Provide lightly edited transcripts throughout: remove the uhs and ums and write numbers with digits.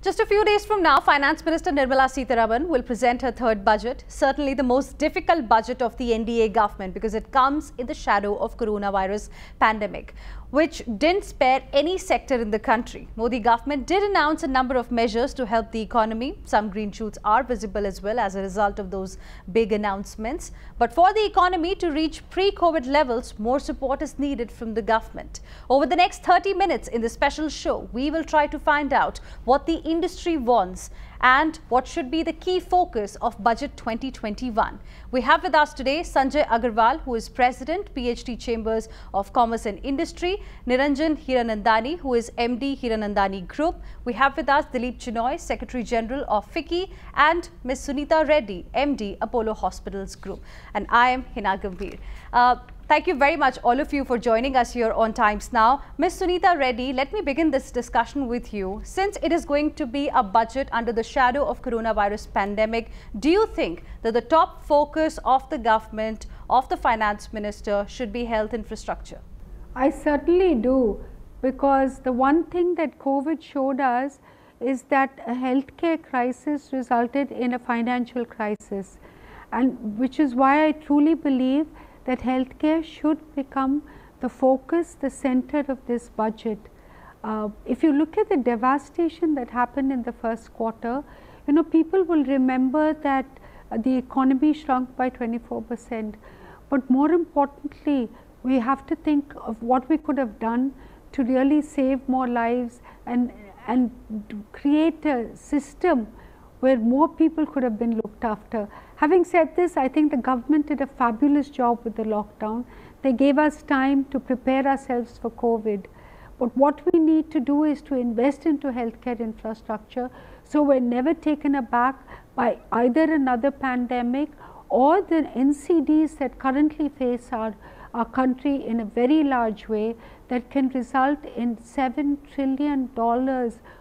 Just a few days from now, Finance Minister Nirmala Sitharaman will present her third budget, certainly the most difficult budget of the NDA government because it comes in the shadow of coronavirus pandemic, which didn't spare any sector in the country. Modi government did announce a number of measures to help the economy. Some green shoots are visible as well as a result of those big announcements. But for the economy to reach pre-COVID levels, more support is needed from the government. Over the next 30 minutes in the special show, we will try to find out what the industry wants and what should be the key focus of Budget 2021. We have with us today Sanjay Agarwal, who is President, PhD Chambers of Commerce and Industry, Niranjan Hiranandani, who is MD, Hiranandani Group. We have with us Dilip Chinoy, Secretary General of FICCI, and Ms. Sunita Reddy, MD, Apollo Hospitals Group. And I am Hina Gambhir. Thank you very much, all of you, for joining us here on Times Now. Ms. Sunita Reddy, let me begin this discussion with you. Since it is going to be a budget under the shadow of coronavirus pandemic, do you think that the top focus of the government, of the finance minister, should be health infrastructure? I certainly do, because the one thing that COVID showed us is that a healthcare crisis resulted in a financial crisis, and which is why I truly believe that healthcare should become the focus, the center of this budget. If you look at the devastation that happened in the first quarter, people will remember that the economy shrunk by 24%. But more importantly, we have to think of what we could have done to really save more lives and to create a system where more people could have been looked after. Having said this, I think the government did a fabulous job with the lockdown. They gave us time to prepare ourselves for COVID. But what we need to do is to invest into healthcare infrastructure so we're never taken aback by either another pandemic or the NCDs that currently face our country in a very large way that can result in $7 trillion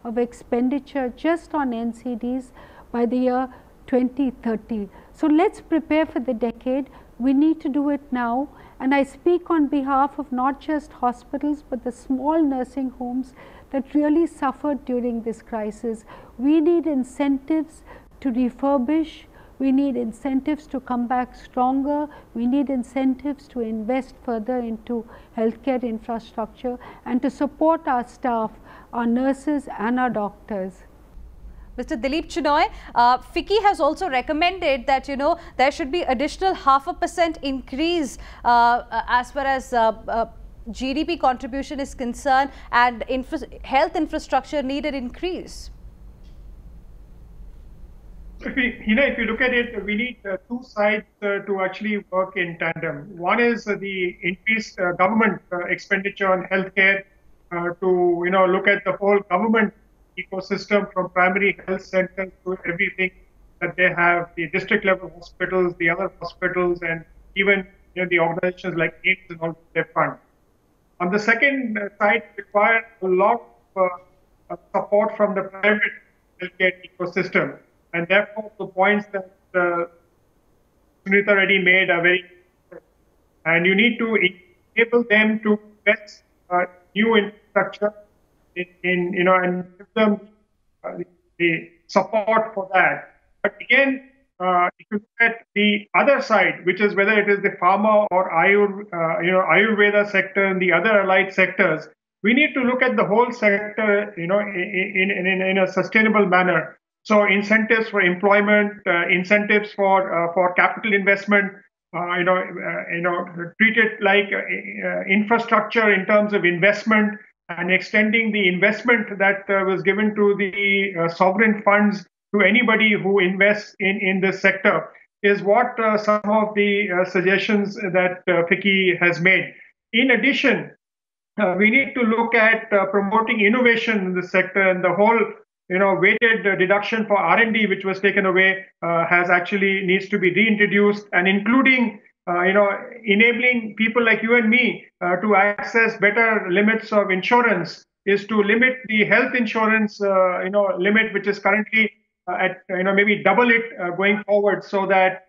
of expenditure just on NCDs by the year 2030. So let's prepare for the decade. We need to do it now, and I speak on behalf of not just hospitals but the small nursing homes that really suffered during this crisis. We need incentives to refurbish. We need incentives to come back stronger. We need incentives to invest further into healthcare infrastructure and to support our staff, our nurses and our doctors. Mr. Dilip Chinoy, FICCI has also recommended that, there should be additional 0.5% increase as far as GDP contribution is concerned and health infrastructure needed increase. If you look at it, we need two sides to actually work in tandem. One is the increased government expenditure on healthcare to look at the whole government ecosystem from primary health centers to everything that they have, the district level hospitals, the other hospitals, and even the organizations like AIIMS and all they fund. On the second side, require a lot of support from the private healthcare ecosystem. And therefore, the points that Sunita Reddy made are very important. And you need to enable them to invest new infrastructure and give them the support for that. But again, if you look at the other side, which is whether it is the pharma or Ayurveda sector and the other allied sectors, we need to look at the whole sector, in a sustainable manner. So incentives for employment, incentives for capital investment, treat it like infrastructure in terms of investment and extending the investment that was given to the sovereign funds to anybody who invests in this sector is what some of the suggestions that FICCI has made. In addition, we need to look at promoting innovation in the sector, and the whole weighted deduction for R&D, which was taken away, needs to be reintroduced, and including, enabling people like you and me to access better limits of insurance is to limit the health insurance, limit, which is currently at, maybe double it going forward, so that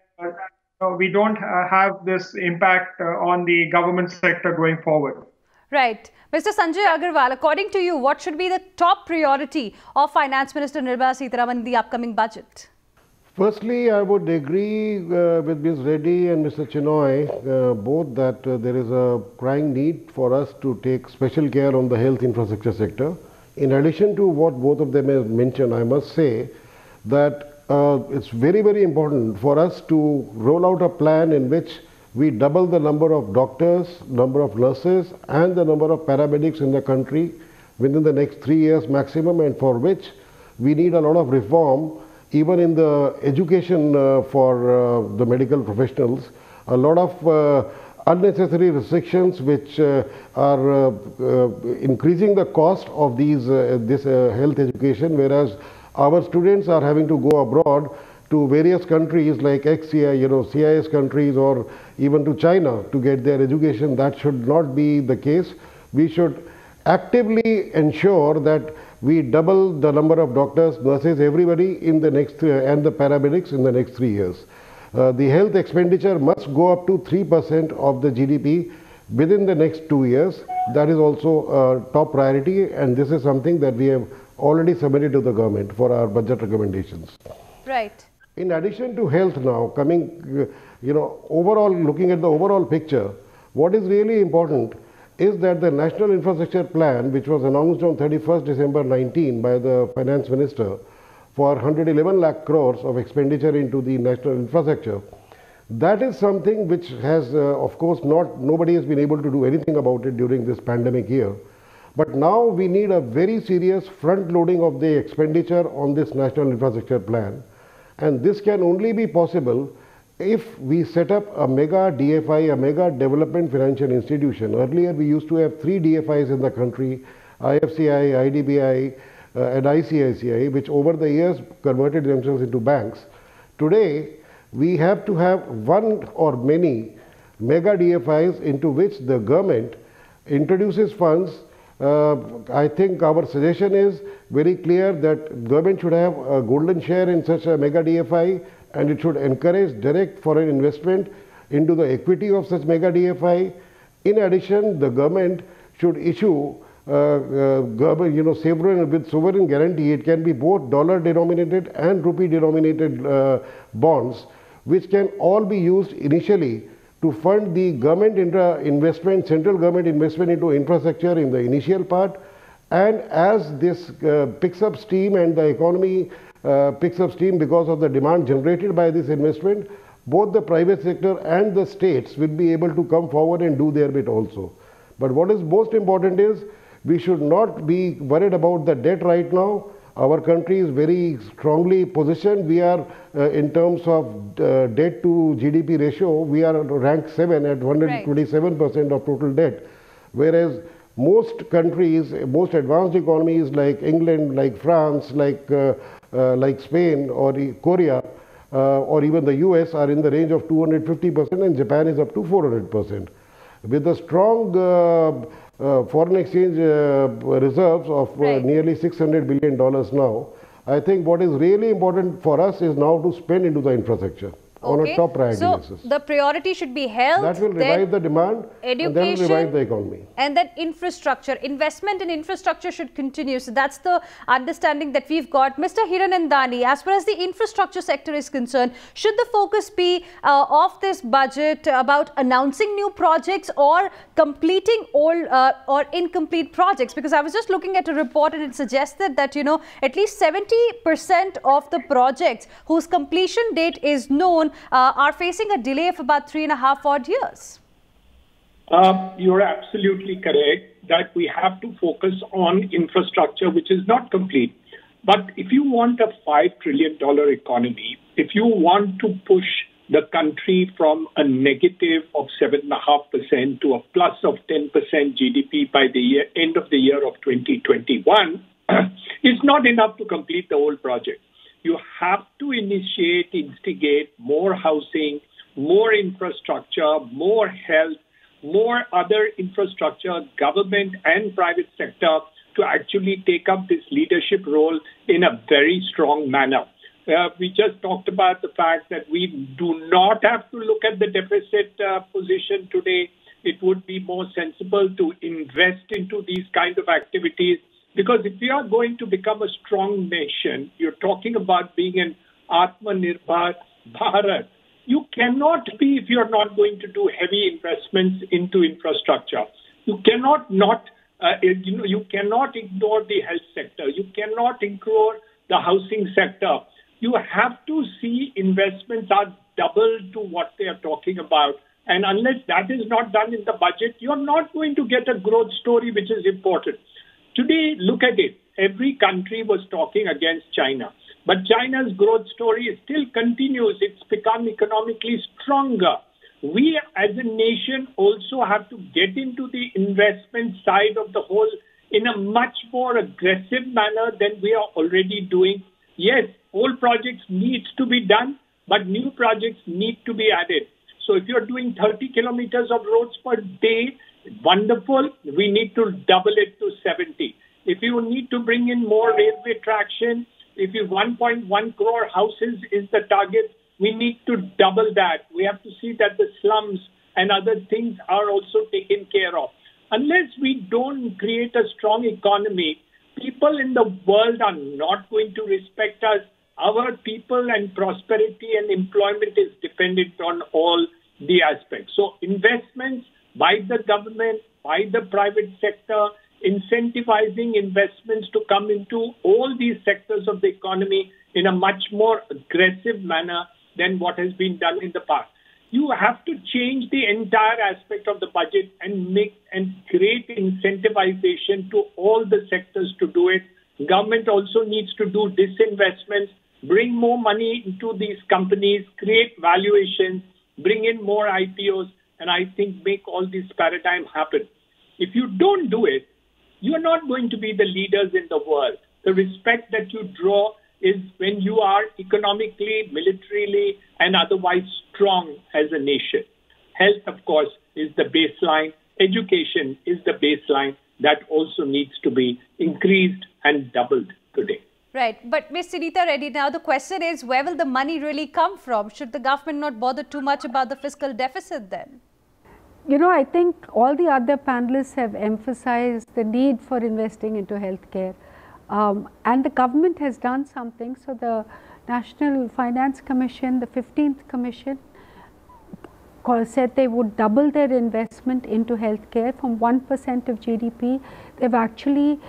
we don't have this impact on the government sector going forward. Right. Mr. Sanjay Agarwal, according to you, what should be the top priority of Finance Minister Nirmala Sitharaman in the upcoming budget? Firstly, I would agree with Ms. Reddy and Mr. Chinoy both that there is a crying need for us to take special care on the health infrastructure sector. In addition to what both of them have mentioned, I must say that it's very, very important for us to roll out a plan in which we double the number of doctors, number of nurses and the number of paramedics in the country within the next 3 years maximum, and for which we need a lot of reform even in the education for the medical professionals. A lot of unnecessary restrictions which are increasing the cost of this health education, whereas our students are having to go abroad to various countries like CIS countries or even to China to get their education. That should not be the case. We should actively ensure that we double the number of doctors, nurses, everybody in the next and the paramedics in the next 3 years. The health expenditure must go up to 3% of the GDP within the next 2 years. That is also a top priority, and this is something that we have already submitted to the government for our budget recommendations. Right. In addition to health now, coming, overall, looking at the overall picture, what is really important is that the National Infrastructure Plan, which was announced on 31st December 19 by the Finance Minister for 111 lakh crores of expenditure into the national infrastructure, that is something which has, of course, nobody has been able to do anything about it during this pandemic year. But now we need a very serious front loading of the expenditure on this National Infrastructure Plan. And this can only be possible if we set up a mega DFI, a mega development financial institution. Earlier we used to have 3 DFIs in the country, IFCI, IDBI and ICICI, which over the years converted themselves into banks. Today we have to have one or many mega DFIs into which the government introduces funds. I think our suggestion is very clear that government should have a golden share in such a mega DFI, and it should encourage direct foreign investment into the equity of such mega DFI. In addition, the government should issue with sovereign guarantee. It can be both dollar denominated and rupee denominated bonds, which can all be used initially to fund the government investment, central government investment into infrastructure in the initial part. And as this picks up steam and the economy picks up steam because of the demand generated by this investment, both the private sector and the states will be able to come forward and do their bit also. But what is most important is we should not be worried about the debt right now. Our country is very strongly positioned. We are, in terms of debt to GDP ratio, we are ranked 7 at 127% of total debt. Whereas most countries, most advanced economies like England, like France, like Spain or Korea, or even the US are in the range of 250%, and Japan is up to 400%. With the strong foreign exchange reserves of nearly $600 billion now, I think what is really important for us is now to spend into the infrastructure on a top priority basis. So the priority should be health, that will revive the demand, education, and that will revive the economy. And then infrastructure, investment in infrastructure should continue. So that's the understanding that we've got. Mr. Hiranandani, as far as the infrastructure sector is concerned, should the focus be of this budget about announcing new projects or completing old or incomplete projects? Because I was just looking at a report and it suggested that, at least 70% of the projects whose completion date is known are facing a delay of about 3.5 odd years. You're absolutely correct that we have to focus on infrastructure which is not complete. But if you want a $5 trillion economy, if you want to push the country from a negative of 7.5% to a plus of 10% GDP by the end of the year of 2021, it's not enough to complete the whole project. You have to instigate more housing, more infrastructure, more health, more other infrastructure, government and private sector to actually take up this leadership role in a very strong manner. We just talked about the fact that we do not have to look at the deficit position today. it would be more sensible to invest into these kind of activities. Because if we are going to become a strong nation, you're talking about being an Atmanirbhar Bharat. You cannot be if you're not going to do heavy investments into infrastructure. You cannot you cannot ignore the health sector. You cannot ignore the housing sector. You have to see investments are double to what they are talking about. And unless that is not done in the budget, you're not going to get a growth story which is important. Today, look at it. Every country was talking against China. But China's growth story still continues. It's become economically stronger. We as a nation also have to get into the investment side of the whole in a much more aggressive manner than we are already doing. Yes, old projects need to be done, but new projects need to be added. So if you're doing 30 kilometers of roads per day, wonderful. We need to double it to 70. If you need to bring in more railway traction, if you 1.1 crore houses is the target, we need to double that. We have to see that the slums and other things are also taken care of. Unless we don't create a strong economy, people in the world are not going to respect us. Our people and prosperity and employment is dependent on all the aspects. So investments by the government, by the private sector, incentivizing investments to come into all these sectors of the economy in a much more aggressive manner than what has been done in the past. You have to change the entire aspect of the budget and create incentivization to all the sectors to do it. Government also needs to do disinvestments, bring more money into these companies, create valuations, bring in more IPOs, and I think make all this paradigm happen. If you don't do it, you are not going to be the leaders in the world. The respect that you draw is when you are economically, militarily, and otherwise strong as a nation. Health, of course, is the baseline. Education is the baseline that also needs to be increased and doubled today. Right. But Ms. Sunita Reddy, now the question is, where will the money really come from? Should the government not bother too much about the fiscal deficit then? You know, I think all the other panelists have emphasized the need for investing into healthcare. And the government has done something. So the National Finance Commission, the 15th Commission, said they would double their investment into healthcare from 1% of GDP. They've actually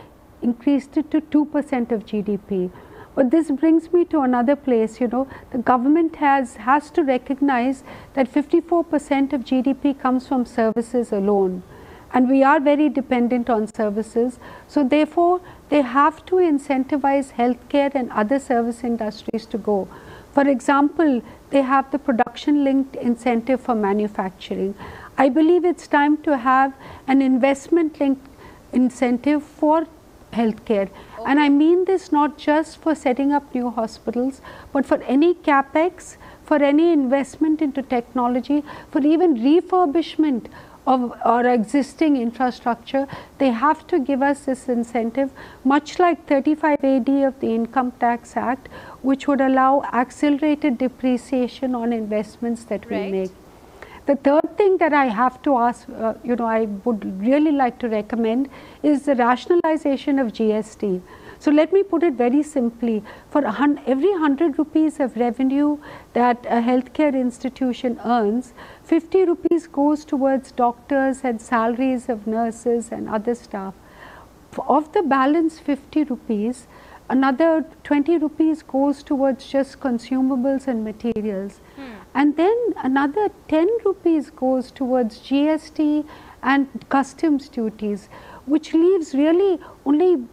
increased it to 2% of GDP. But this brings me to another place, you know, the government has to recognize that 54% of GDP comes from services alone. And we are very dependent on services. So therefore, they have to incentivize healthcare and other service industries to go. For example, they have the production-linked incentive for manufacturing. I believe it's time to have an investment-linked incentive for healthcare. Okay. And I mean this not just for setting up new hospitals, but for any capex, for any investment into technology, for even refurbishment of our existing infrastructure. They have to give us this incentive, much like 35 AD of the Income Tax Act, which would allow accelerated depreciation on investments that we make. The third thing that I have to ask, I would really like to recommend is the rationalization of GST. So let me put it very simply. For every 100 rupees of revenue that a healthcare institution earns, 50 rupees goes towards doctors and salaries of nurses and other staff. Of the balance 50 rupees, another 20 rupees goes towards just consumables and materials. And then another 10 rupees goes towards GST and customs duties, which leaves really only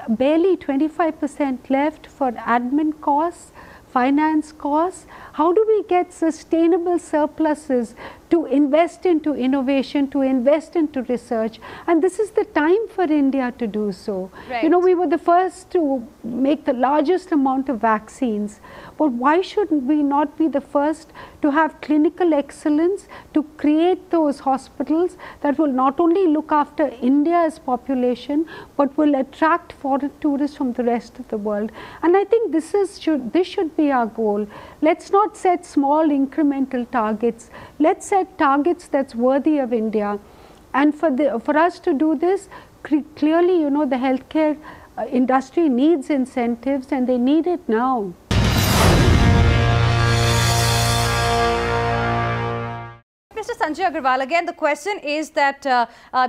barely 25% left for admin costs, finance costs. How do we get sustainable surpluses to invest into innovation, to invest into research? And this is the time for India to do so. Right. You know, we were the first to make the largest amount of vaccines, but why should we not be the first to have clinical excellence, to create those hospitals that will not only look after India's population, but will attract foreign tourists from the rest of the world? And I think this should be our goal. Let's not set small incremental targets. Let's set targets that's worthy of India. And for us to do this, clearly, you know, the healthcare industry needs incentives, and they need it now. Mr. Sanjay Agarwal, again, the question is that,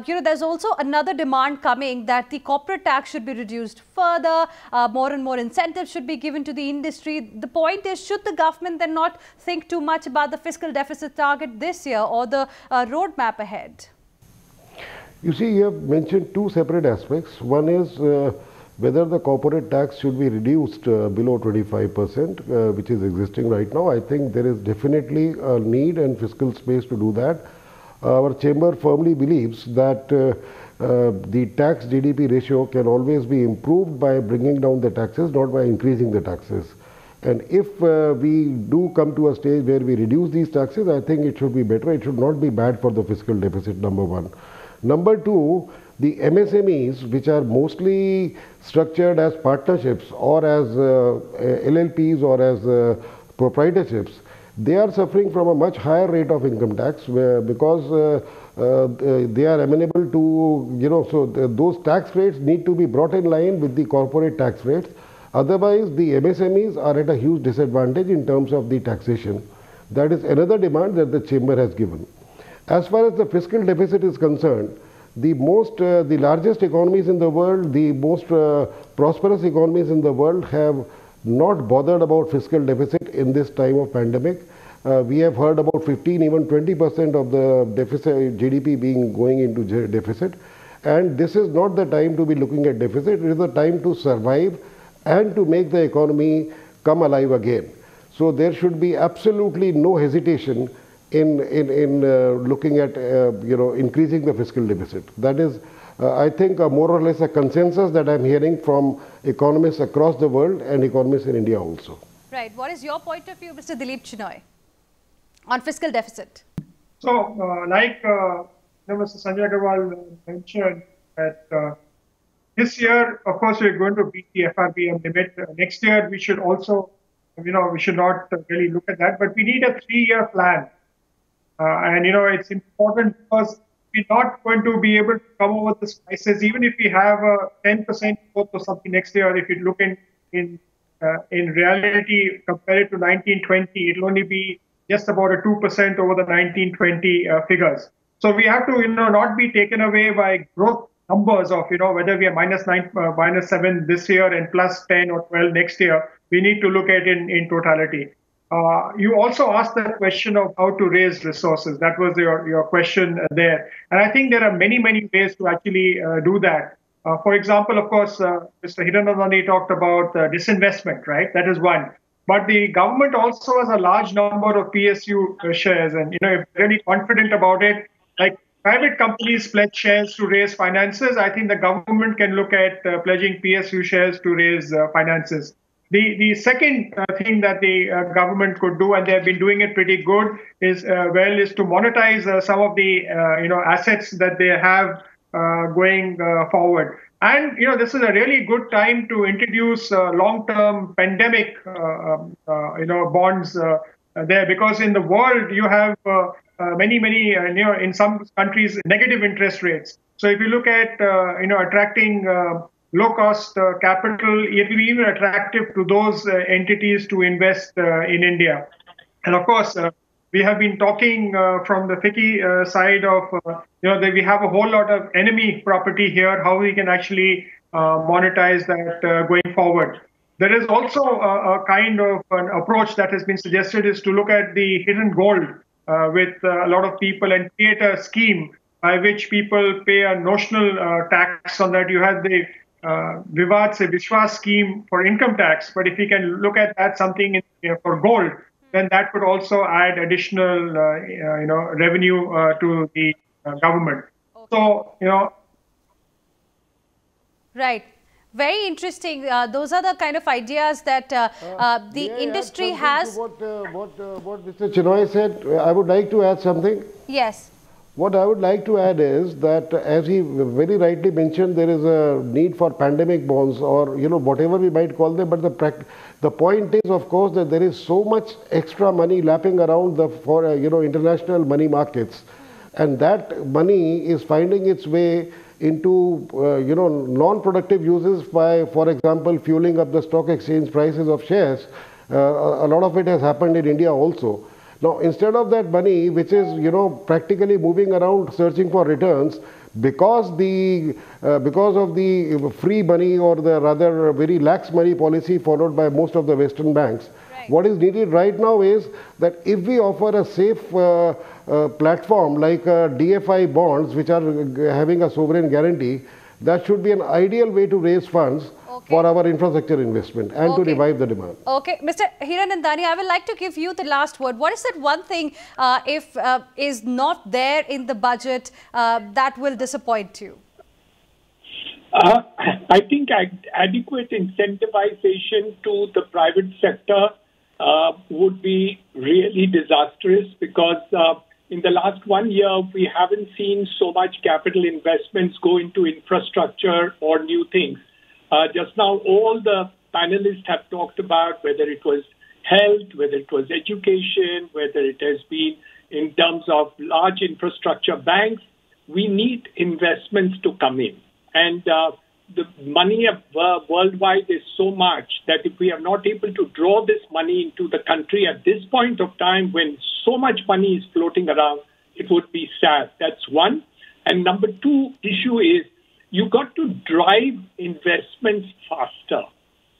you know, there's also another demand coming that the corporate tax should be reduced further, more and more incentives should be given to the industry. The point is, should the government then not think too much about the fiscal deficit target this year or the roadmap ahead? You see, you have mentioned two separate aspects. One is whether the corporate tax should be reduced below 25%, which is existing right now. I think there is definitely a need and fiscal space to do that. Our chamber firmly believes that the tax GDP ratio can always be improved by bringing down the taxes, not by increasing the taxes. And if we do come to a stage where we reduce these taxes, I think it should be better. It should not be bad for the fiscal deficit, number one. Number two, the MSMEs, which are mostly structured as partnerships or as LLPs or as proprietorships, they are suffering from a much higher rate of income tax because they are amenable to, you know, so those tax rates need to be brought in line with the corporate tax rates. Otherwise, the MSMEs are at a huge disadvantage in terms of the taxation. That is another demand that the chamber has given. As far as the fiscal deficit is concerned, the largest economies in the world, the most prosperous economies in the world have not bothered about fiscal deficit in this time of pandemic. We have heard about 15, even 20% of the deficit GDP going into deficit. And this is not the time to be looking at deficit. It is the time to survive and to make the economy come alive again. So there should be absolutely no hesitation in looking at increasing the fiscal deficit. That is, I think, more or less a consensus that I'm hearing from economists across the world and economists in India also. Right. What is your point of view, Mr. Dilip Chinoy, on fiscal deficit? So, Mr. Sanjay Agarwal mentioned that this year, of course, we're going to beat the FRBM limit. Next year, we should also, we should not really look at that, but we need a 3-year plan. And, it's important because we're not going to be able to come over this crisis, even if we have a 10% growth or something next year. If you look in reality, compared to 1920, it'll only be just about a 2% over the 1920 figures. So we have to, not be taken away by growth numbers of, whether we are -7 this year and +10 or 12 next year. We need to look at it in totality. You also asked the question of how to raise resources. That was your question there. And I think there are many, many ways to actually do that. For example, of course, Mr. Hiranandani talked about disinvestment, right? That is one. But the government also has a large number of PSU shares. And, if you're really confident about it, like private companies pledge shares to raise finances, I think the government can look at pledging PSU shares to raise finances. The second thing that the government could do, and they have been doing it pretty good, is to monetize some of the assets that they have going forward. And this is a really good time to introduce long-term pandemic bonds there, because in the world you have many in some countries negative interest rates. So if you look at attracting low-cost capital, it will be even attractive to those entities to invest in India. And of course, we have been talking from the FICCI side of, that we have a whole lot of enemy property here, how we can actually monetize that going forward. There is also a kind of an approach that has been suggested, is to look at the hidden gold with a lot of people and create a scheme by which people pay a notional tax on that. You have the Vivad Se Vishwas scheme for income tax, but if we can look at that something for gold, then that could also add additional, revenue to the government. Okay. So, Right. Very interesting. Those are the kind of ideas that the industry has. What Mr. Chinoy said, I would like to add something. Yes. What I would like to add is that, as he very rightly mentioned, there is a need for pandemic bonds, or whatever we might call them. But the point is, of course, that there is so much extra money lapping around for international money markets, and that money is finding its way into non-productive uses by, for example, fueling up the stock exchange prices of shares. A lot of it has happened in India also. Now, instead of that money, which is practically moving around searching for returns, because of the free money, or the rather very lax money policy followed by most of the Western banks, what is needed right now is that if we offer a safe platform like DFI bonds, which are having a sovereign guarantee, that should be an ideal way to raise funds for our infrastructure investment and to revive the demand. Okay, Mr. Hiranandani, I would like to give you the last word. What is that one thing, if is not there in the budget, that will disappoint you? I think adequate incentivization to the private sector would be really disastrous, because in the last 1 year, we haven't seen so much capital investments go into infrastructure or new things. Just now, all the panelists have talked about whether it was health, whether it was education, whether it has been in terms of large infrastructure banks. We need investments to come in. And the money worldwide is so much that if we are not able to draw this money into the country at this point of time, when so much money is floating around, it would be sad. That's one. And number two issue is, you got to drive investments faster.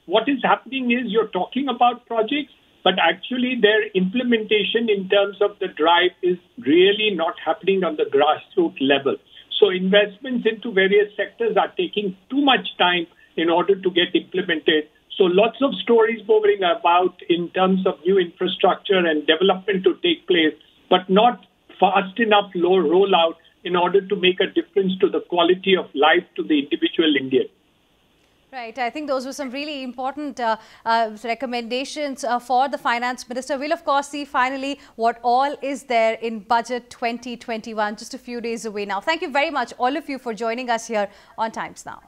What is happening is you're talking about projects, but actually their implementation in terms of the drive is really not happening on the grassroots level. So investments into various sectors are taking too much time in order to get implemented. So lots of stories moving about in terms of new infrastructure and development to take place, but not fast enough rollout in order to make a difference to the quality of life to the individual Indian. Right. I think those were some really important recommendations for the Finance Minister. We'll, of course, see finally what all is there in Budget 2021, just a few days away now. Thank you very much, all of you, for joining us here on Times Now.